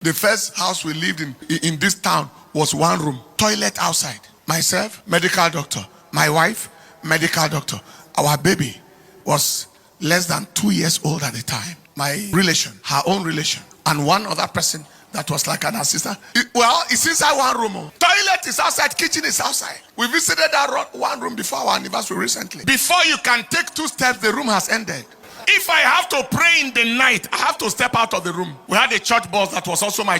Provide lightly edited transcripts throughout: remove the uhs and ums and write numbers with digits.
The first house we lived in this town was one room, toilet outside. Myself, medical doctor. My wife, medical doctor. Our baby was less than 2 years old at the time. My relation, her own relation, and one other person that was like an assistant. It's inside one room. Toilet is outside, kitchen is outside. We visited that one room before our anniversary recently. Before you can take 2 steps, the room has ended. If I have to pray in the night, I have to step out of the room. We had a church boss that was also my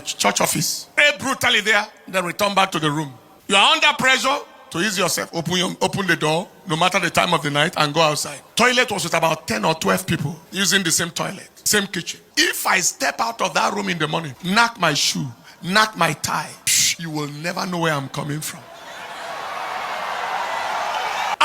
church office. Pray brutally there, then return back to the room. You are under pressure to ease yourself. Open the door, no matter the time of the night, and go outside. Toilet was with about 10 or 12 people using the same toilet, same kitchen. If I step out of that room in the morning, knock my shoe, knock my tie, you will never know where I'm coming from.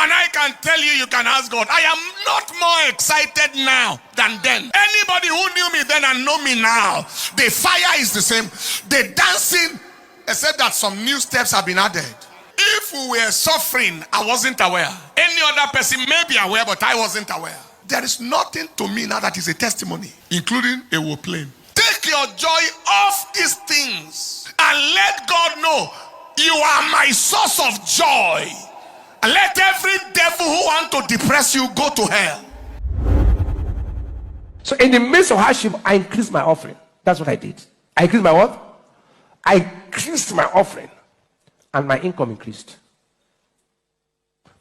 And I can tell you, you can ask God, I am not more excited now than then. Anybody who knew me then and know me now, the fire is the same. The dancing, except that some new steps have been added. If we were suffering, I wasn't aware. Any other person may be aware, but I wasn't aware. There is nothing to me now that is a testimony, including a war plane. Take your joy off these things and let God know you are my source of joy. And let every devil who wants to depress you go to hell. So in the midst of hardship, I increased my offering. That's what I did. I increased my what? I increased my offering. And my income increased.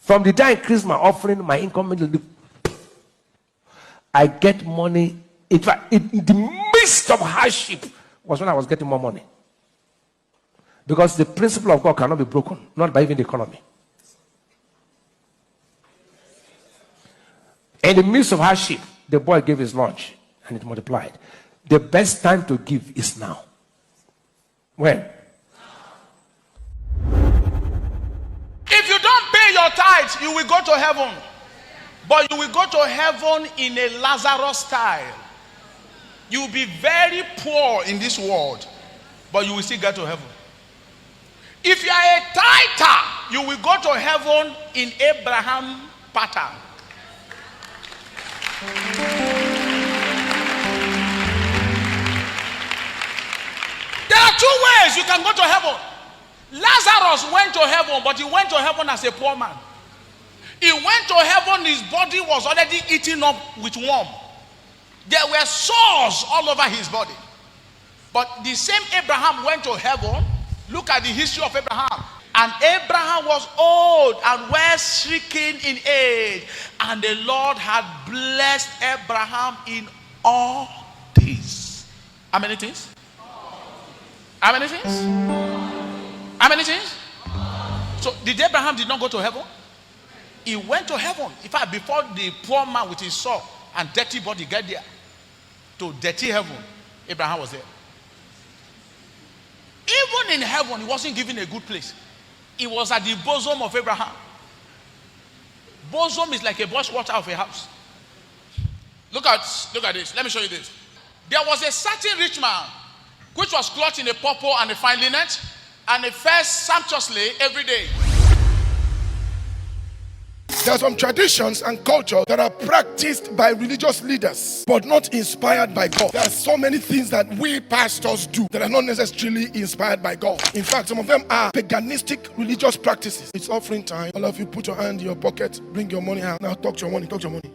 From the day I increased my offering, my income, I get money. In fact, in the midst of hardship was when I was getting more money. Because the principle of God cannot be broken, not by even the economy. In the midst of hardship, the boy gave his lunch and it multiplied. The best time to give is now. When? If you don't pay your tithes, you will go to heaven. But you will go to heaven in a Lazarus style. You will be very poor in this world, but you will still get to heaven. If you are a tither, you will go to heaven in Abraham pattern. There are 2 ways you can go to heaven. Lazarus went to heaven, but he went to heaven as a poor man. He went to heaven, his body was already eaten up with worm. There were sores all over his body. But the same Abraham went to heaven. Look at the history of Abraham. And Abraham was old and well stricken in age. And the Lord had blessed Abraham in all things. How many things? How many things? How many things? So did Abraham did not go to heaven? He went to heaven. In fact, before the poor man with his sword and dirty body get there to dirty heaven, Abraham was there. Even in heaven, he wasn't given a good place. He was at the bosom of Abraham. Bosom is like a bushwater of a house. Look at this. Let me show you this. There was a certain rich man which was clothed in a purple and a fine linen, and he fed sumptuously every day. There are some traditions and cultures that are practiced by religious leaders, but not inspired by God. There are so many things that we pastors do that are not necessarily inspired by God. In fact, some of them are paganistic religious practices. It's offering time. All of you put your hand in your pocket, bring your money out. Now talk to your money, talk to your money.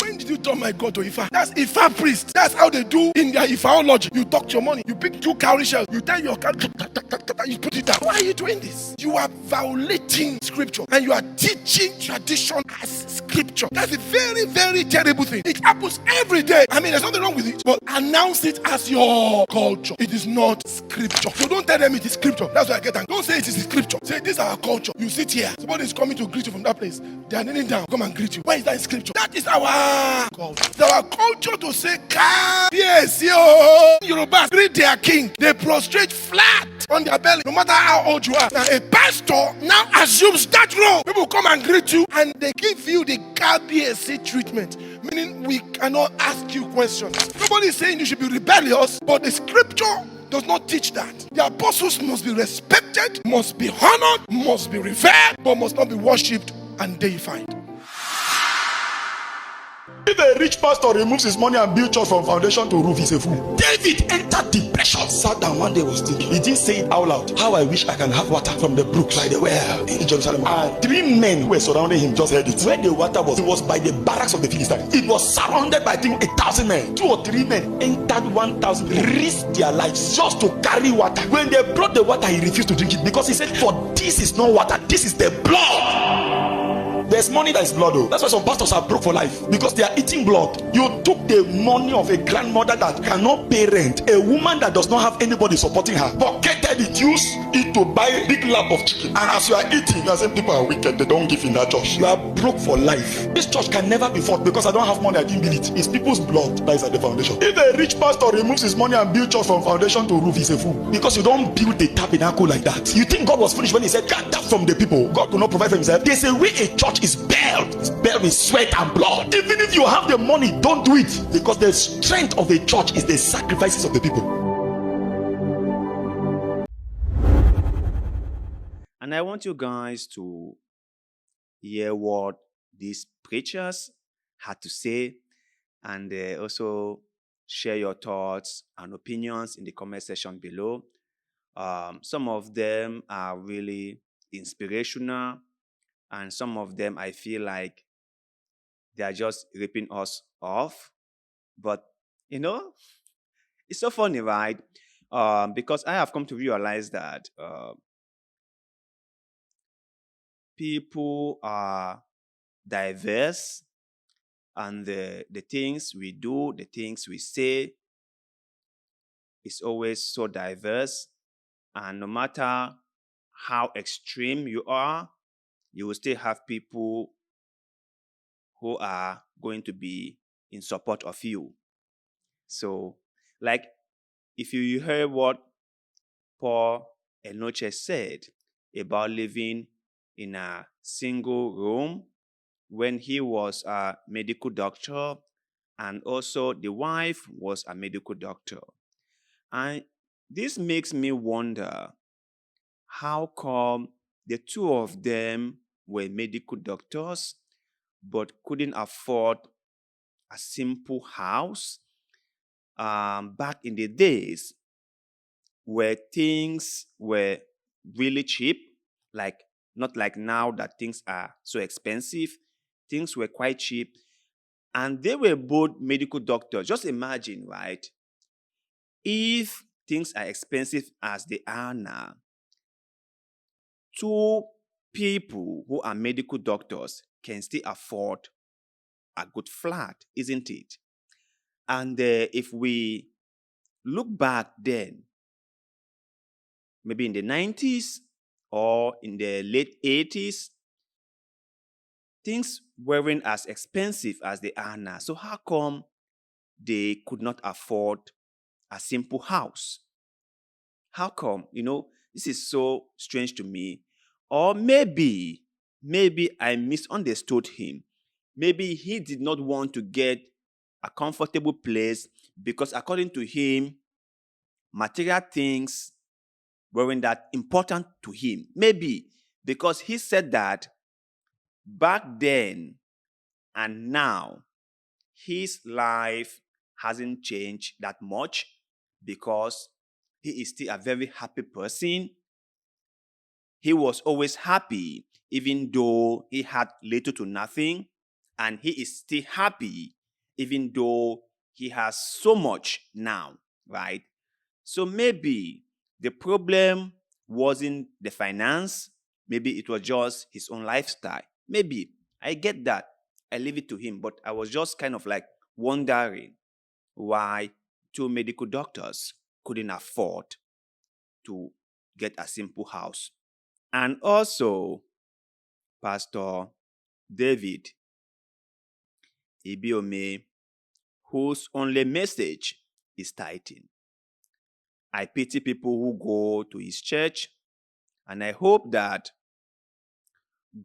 When did you turn my God to Ifa? That's Ifa priest. That's how they do in their Ifaology. You talk to your money. You pick 2 cowrie shells. You tie your cow. You put it down. Why are you doing this? You are violating scripture and you are teaching tradition as scripture. That's a very, very terrible thing. It happens every day. I mean, there's nothing wrong with it, but announce it as your culture. It is not scripture. So don't tell them it is scripture. That's why I get angry. Don't say it is scripture. Say this is our culture. You sit here. Somebody is coming to greet you from that place. They are kneeling down. Come and greet you. Why is that in scripture? That is our culture. It's our culture to say, yes, yo. Yorubas greet their king. They prostrate flat on their belly, no matter how old you are. Now, a pastor now assumes that role. People come and greet you and they give you the KBSC treatment, meaning we cannot ask you questions. Nobody is saying you should be rebellious, but the scripture does not teach that. The apostles must be respected, must be honored, must be revered, but must not be worshipped and deified. If a rich pastor removes his money and builds church from foundation to roof, he's a fool. David entered depression. Sat down one day, was thinking. He didn't say it out loud. How I wish I can have water from the brook by the well in Jerusalem. And 3 men who were surrounding him just heard it. Where the water was, it was by the barracks of the Philistines. It was surrounded by, I think, 1,000 men. 2 or 3 men entered 1,000, risked their lives just to carry water. When they brought the water, he refused to drink it because he said, "For this is not water, this is the blood." There's money that is blood, though. That's why some pastors are broke for life, because they are eating blood. You took the money of a grandmother that cannot pay rent, a woman that does not have anybody supporting her, pocketed it, used it to buy a big lap of chicken. And as you are eating, you are saying people are wicked, they don't give in that church. You are broke for life. This church can never be fought because I don't have money, I didn't build it. It's people's blood that is at the foundation. If a rich pastor removes his money and builds church from foundation to roof, he's a fool. Because you don't build a tabernacle like that. You think God was foolish when he said, "Gather from the people"? God could not provide for himself. There's a way a church is built. It's built with sweat and blood. Even if you have the money, don't do it, because the strength of a church is the sacrifices of the people. And I want you guys to hear what these preachers had to say, and also share your thoughts and opinions in the comment section below. Some of them are really inspirational, and some of them I feel like they are just ripping us off. But, it's so funny, right? Because I have come to realize that people are diverse, and the things we do, the things we say is always so diverse. And no matter how extreme you are, you will still have people who are going to be in support of you. So, like, if you heard what Paul Enenche said about living in a single room when he was a medical doctor, and also the wife was a medical doctor. And this makes me wonder, how come the two of them were medical doctors but couldn't afford a simple house back in the days where things were really cheap, like not like now that things are so expensive. Things were quite cheap, and they were both medical doctors. Just imagine, right? If things are expensive as they are now, 2 people who are medical doctors can still afford a good flat, isn't it? And if we look back then, maybe in the 90s or in the late 80s, things weren't as expensive as they are now. So how come they could not afford a simple house? How come? This is so strange to me. Or maybe I misunderstood him. Maybe he did not want to get a comfortable place because, according to him, material things weren't that important to him. Maybe because he said that back then and now, his life hasn't changed that much because he is still a very happy person. He was always happy even though he had little to nothing, and he is still happy even though he has so much now, right? So maybe the problem wasn't the finance. Maybe it was just his own lifestyle. Maybe. I get that. I leave it to him. But I was just kind of like wondering why 2 medical doctors couldn't afford to get a simple house. And also, Pastor David Ibiyeomie, whose only message is tithing. I pity people who go to his church, and I hope that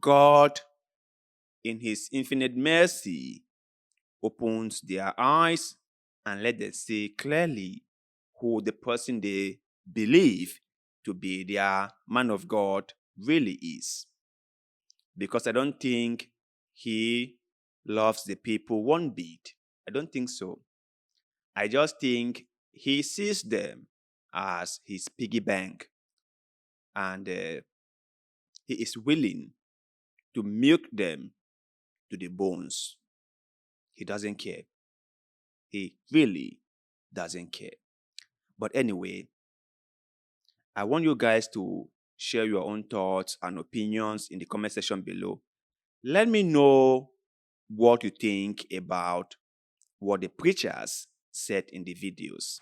God, in his infinite mercy, opens their eyes and let them see clearly who the person they believe to be their man of God really is. Because I don't think he loves the people one bit. I don't think so. I just think he sees them as his piggy bank, and he is willing to milk them to the bones. He doesn't care. He really doesn't care. But anyway, I want you guys to share your own thoughts and opinions in the comment section below. Let me know what you think about what the preachers said in the videos.